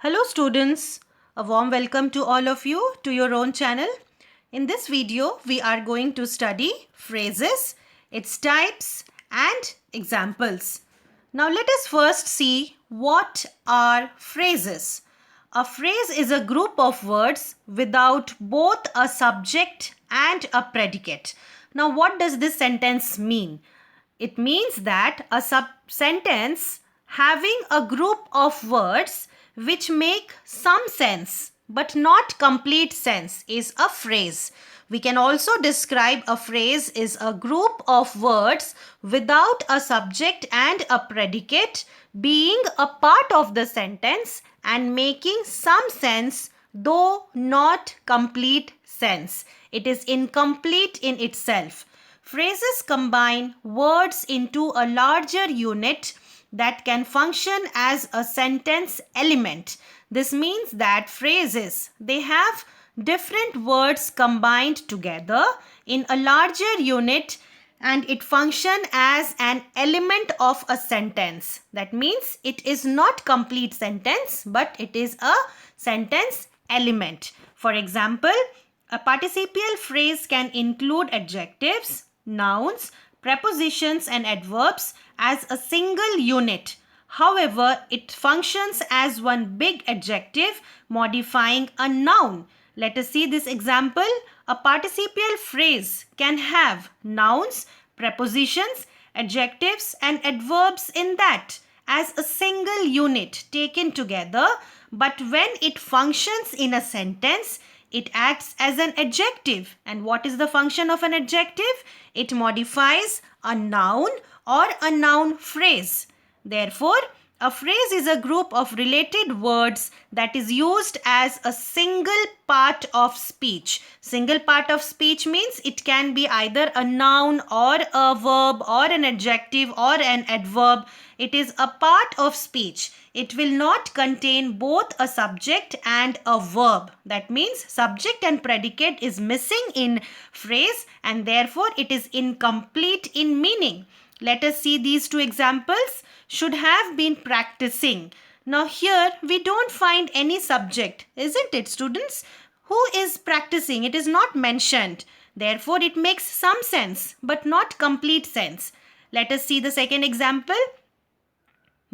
Hello students, a warm welcome to all of you to your own channel. In this video, we are going to study phrases, its types and examples. Now let us first see what are phrases. A phrase is a group of words without both a subject and a predicate. Now what does this sentence mean? It means that a sentence having a group of words which make some sense but not complete sense is a phrase. We can also describe a phrase is a group of words without a subject and a predicate being a part of the sentence and making some sense though not complete sense. It is incomplete in itself. Phrases combine words into a larger unit that can function as a sentence element. This means that phrases, they have different words combined together in a larger unit and it function as an element of a sentence. That means it is not complete sentence but it is a sentence element. For example, a participial phrase can include adjectives, nouns, prepositions and adverbs as a single unit. However, it functions as one big adjective modifying a noun. Let us see this example. A participial phrase can have nouns, prepositions, adjectives and adverbs in that as a single unit taken together, but when it functions in a sentence, it acts as an adjective. And what is the function of an adjective? It modifies a noun or a noun phrase. Therefore, a phrase is a group of related words that is used as a single part of speech. Single part of speech means it can be either a noun or a verb or an adjective or an adverb. It is a part of speech. It will not contain both a subject and a verb. That means subject and predicate is missing in phrase and therefore it is incomplete in meaning. Let us see these two examples. Should have been practicing. Now here we don't find any subject, isn't it, students? Who is practicing? It is not mentioned. Therefore it makes some sense but not complete sense. Let us see the second example.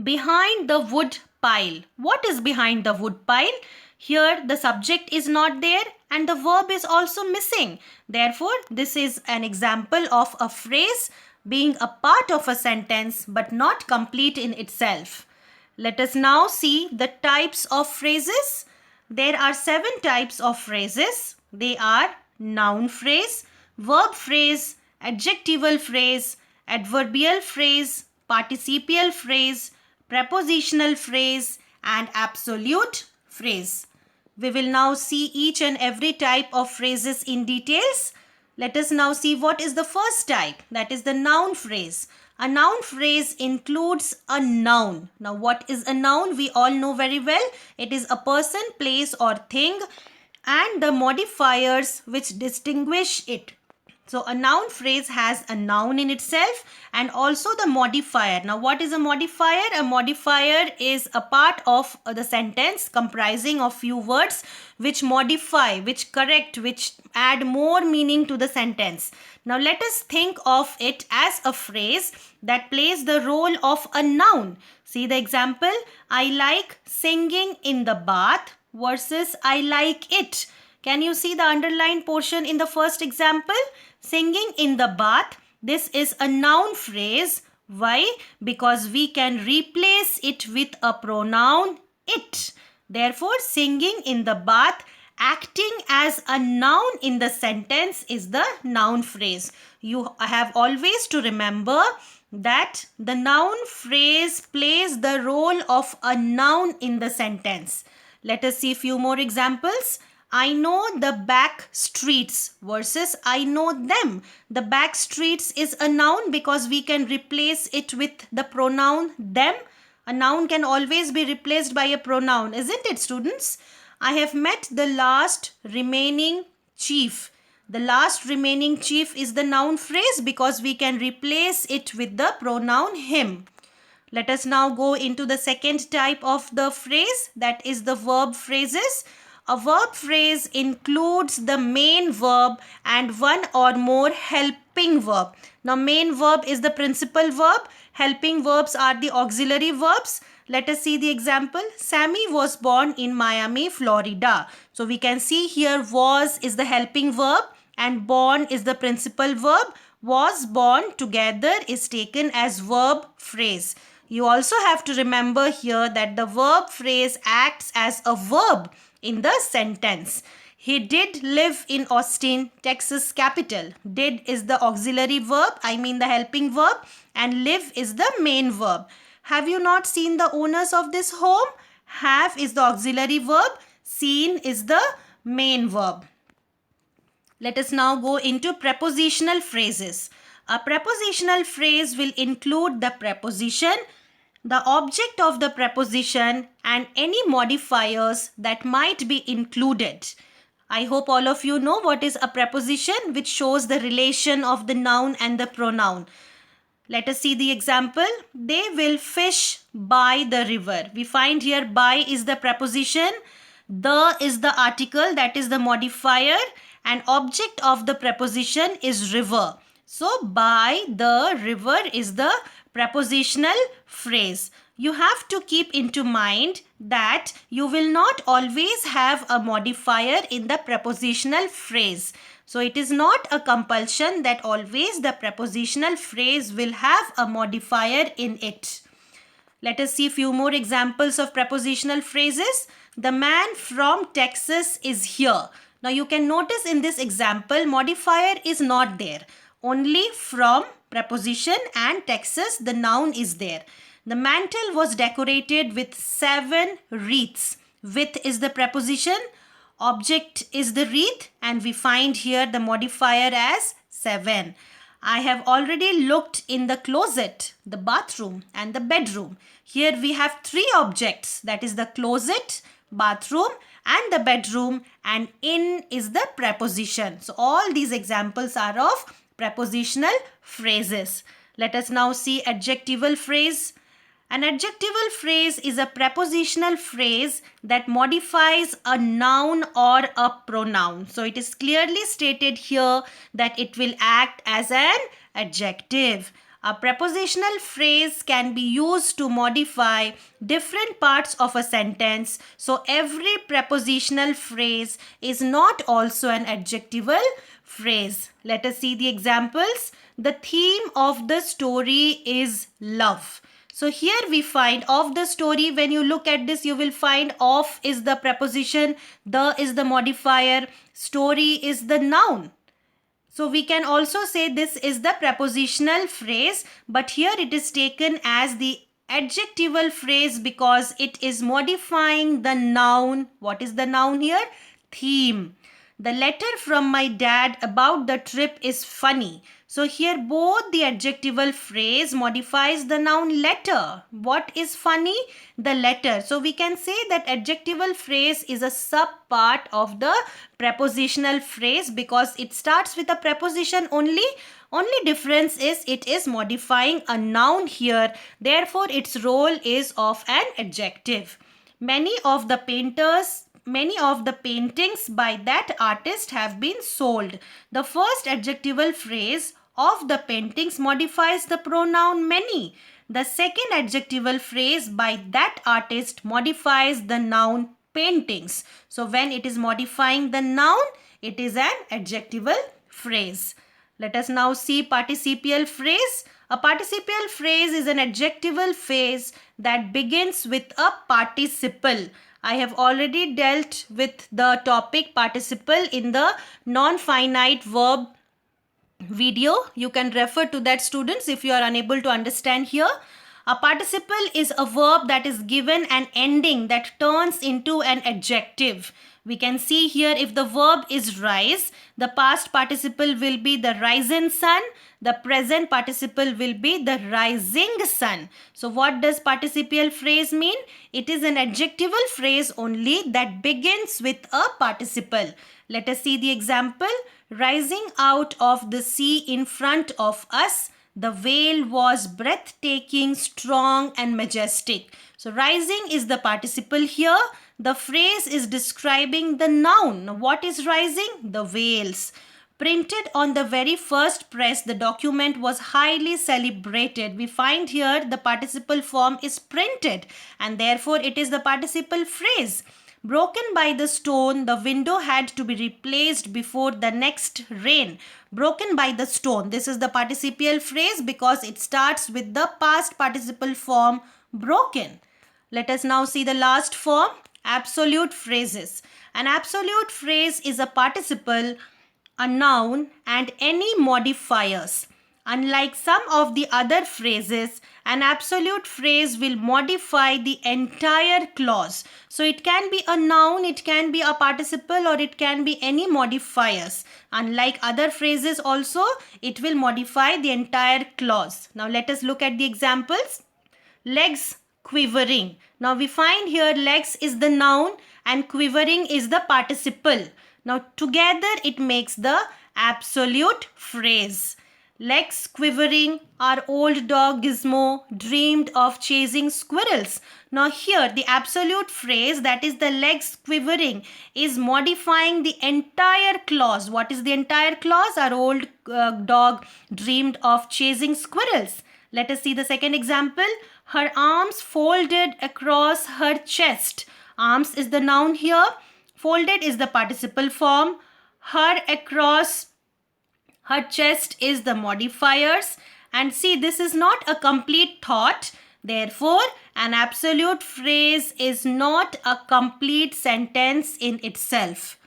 Behind the wood pile. What is behind the wood pile? Here the subject is not there and the verb is also missing. Therefore this is an example of a phrase being a part of a sentence but not complete in itself. Let us now see the types of phrases. There are 7 types of phrases. They are noun phrase, verb phrase, adjectival phrase, adverbial phrase, participial phrase, prepositional phrase and absolute phrase. We will now see each and every type of phrases in details. Let us now see what is the first type, that is the noun phrase. A noun phrase includes a noun. Now what is a noun? We all know very well. It is a person, place or thing and the modifiers which distinguish it. So a noun phrase has a noun in itself and also the modifier. Now what is a modifier? A modifier is a part of the sentence comprising of few words which modify, which correct, which add more meaning to the sentence. Now let us think of it as a phrase that plays the role of a noun. See the example. I like singing in the bath versus I like it. Can you see the underlined portion in the first example? Singing in the bath. This is a noun phrase. Why? Because we can replace it with a pronoun it. Therefore, singing in the bath acting as a noun in the sentence is the noun phrase. You have always to remember that the noun phrase plays the role of a noun in the sentence. Let us see few more examples. I know the back streets versus I know them. The back streets is a noun because we can replace it with the pronoun them. A noun can always be replaced by a pronoun, isn't it, students? I have met the last remaining chief. The last remaining chief is the noun phrase because we can replace it with the pronoun him. Let us now go into the second type of the phrase, that is the verb phrases. A verb phrase includes the main verb and one or more helping verb. Now, main verb is the principal verb. Helping verbs are the auxiliary verbs. Let us see the example. Sammy was born in Miami, Florida. So, we can see here was is the helping verb and born is the principal verb. Was born together is taken as verb phrase. You also have to remember here that the verb phrase acts as a verb in the sentence. He did live in Austin, Texas capital. Did is the auxiliary verb, I mean the helping verb, and live is the main verb. Have you not seen the owners of this home? Have is the auxiliary verb, seen is the main verb. Let us now go into prepositional phrases. A prepositional phrase will include the preposition, the object of the preposition, and any modifiers that might be included. I hope all of you know what is a preposition, which shows the relation of the noun and the pronoun. Let us see the example. They will fish by the river. We find here by is the preposition, the is the article, that is the modifier, and object of the preposition is river. So, by the river is the prepositional phrase. You have to keep into mind that you will not always have a modifier in the prepositional phrase. So, it is not a compulsion that always the prepositional phrase will have a modifier in it. Let us see a few more examples of prepositional phrases. The man from Texas is here. Now, you can notice in this example, modifier is not there. Only from preposition and Texas, the noun is there. The mantle was decorated with 7 wreaths. With is the preposition, object is the wreath, and we find here the modifier as 7. I have already looked in the closet, the bathroom, and the bedroom. Here we have 3 objects, that is the closet, bathroom, and the bedroom, and in is the preposition. So all these examples are of prepositional phrases. Let us now see adjectival phrase. An adjectival phrase is a prepositional phrase that modifies a noun or a pronoun. So it is clearly stated here that it will act as an adjective. A prepositional phrase can be used to modify different parts of a sentence. So every prepositional phrase is not also an adjectival phrase. Let us see the examples. The theme of the story is love. So here we find of the story. When you look at this, you will find of is the preposition, the is the modifier, story is the noun. So we can also say this is the prepositional phrase, but here it is taken as the adjectival phrase because it is modifying the noun. What is the noun here? Theme. The letter from my dad about the trip is funny. So here both the adjectival phrase modifies the noun letter. What is funny? The letter. So we can say that adjectival phrase is a sub part of the prepositional phrase because it starts with a preposition only. Only difference is it is modifying a noun here. Therefore, its role is of an adjective. Many of the paintings by that artist have been sold. The first adjectival phrase of the paintings modifies the pronoun many. The second adjectival phrase by that artist modifies the noun paintings. So when it is modifying the noun, it is an adjectival phrase. Let us now see participial phrase. A participial phrase is an adjectival phrase that begins with a participle. I have already dealt with the topic participle in the non-finite verb video. You can refer to that, students, if you are unable to understand here. A participle is a verb that is given an ending that turns into an adjective. We can see here if the verb is rise, the past participle will be the risen sun. The present participle will be the rising sun. So what does participial phrase mean? It is an adjectival phrase only that begins with a participle. Let us see the example. Rising out of the sea in front of us, The whale was breathtaking, strong and majestic. So rising is the participle here. The phrase is describing the noun. Now, what is rising? The whales. Printed on the very first press, the document was highly celebrated. We find here the participle form is printed and therefore it is the participle phrase. Broken by the stone, the window had to be replaced before the next rain. Broken by the stone. This is the participial phrase because it starts with the past participle form broken. Let us now see the last form, absolute phrases. An absolute phrase is a participle, a noun and any modifiers. Unlike some of the other phrases, an absolute phrase will modify the entire clause. So it can be a noun, it can be a participle or it can be any modifiers. Unlike other phrases also, it will modify the entire clause. Now let us look at the examples. Legs quivering. Now we find here legs is the noun and quivering is the participle. Now together it makes the absolute phrase. Legs quivering, our old dog Gizmo dreamed of chasing squirrels. Now here the absolute phrase, that is the legs quivering, is modifying the entire clause. What is the entire clause? Our old dog dreamed of chasing squirrels. Let us see the second example. Her arms folded across her chest. Arms is the noun here. Folded is the participle form. Her across her chest is the modifiers. And see, this is not a complete thought. Therefore, an absolute phrase is not a complete sentence in itself.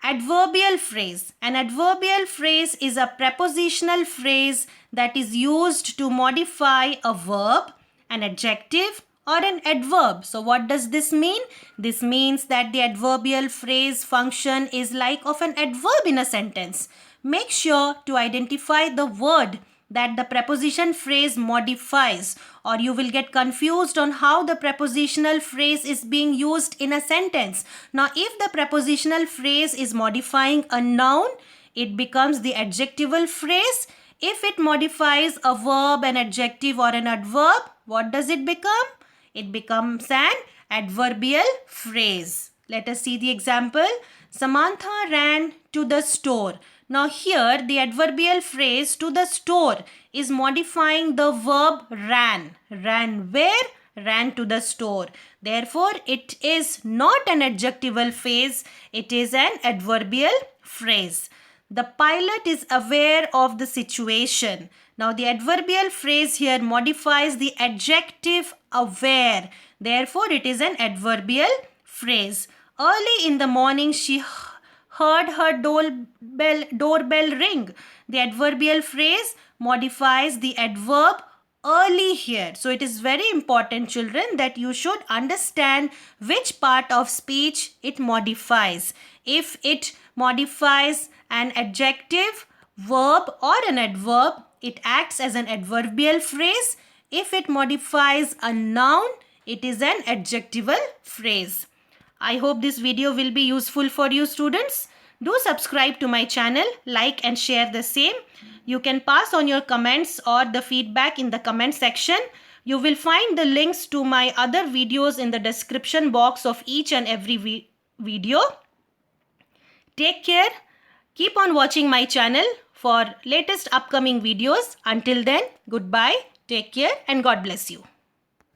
Adverbial phrase. An adverbial phrase is a prepositional phrase that is used to modify a verb, an adjective, or an adverb. So what does this mean? This means that the adverbial phrase function is like of an adverb in a sentence. Make sure to identify the word that the preposition phrase modifies, or you will get confused on how the prepositional phrase is being used in a sentence. Now, if the prepositional phrase is modifying a noun, it becomes the adjectival phrase. If it modifies a verb, an adjective or an adverb, what does it become? It becomes an adverbial phrase. Let us see the example. Samantha ran to the store. Now here the adverbial phrase to the store is modifying the verb ran. Ran where? Ran to the store. Therefore, it is not an adjectival phrase. It is an adverbial phrase. The pilot is aware of the situation. Now the adverbial phrase here modifies the adjective aware. Therefore, it is an adverbial phrase. Early in the morning, she heard her doorbell ring. The adverbial phrase modifies the adverb early here. So it is very important, children, that you should understand which part of speech it modifies. If it modifies an adjective, verb or an adverb, it acts as an adverbial phrase. If it modifies a noun, it is an adjectival phrase. I hope this video will be useful for you, students. Do subscribe to my channel, like and share the same. You can pass on your comments or the feedback in the comment section. You will find the links to my other videos in the description box of each and every video. Take care. Keep on watching my channel for latest upcoming videos. Until then, goodbye, take care and God bless you.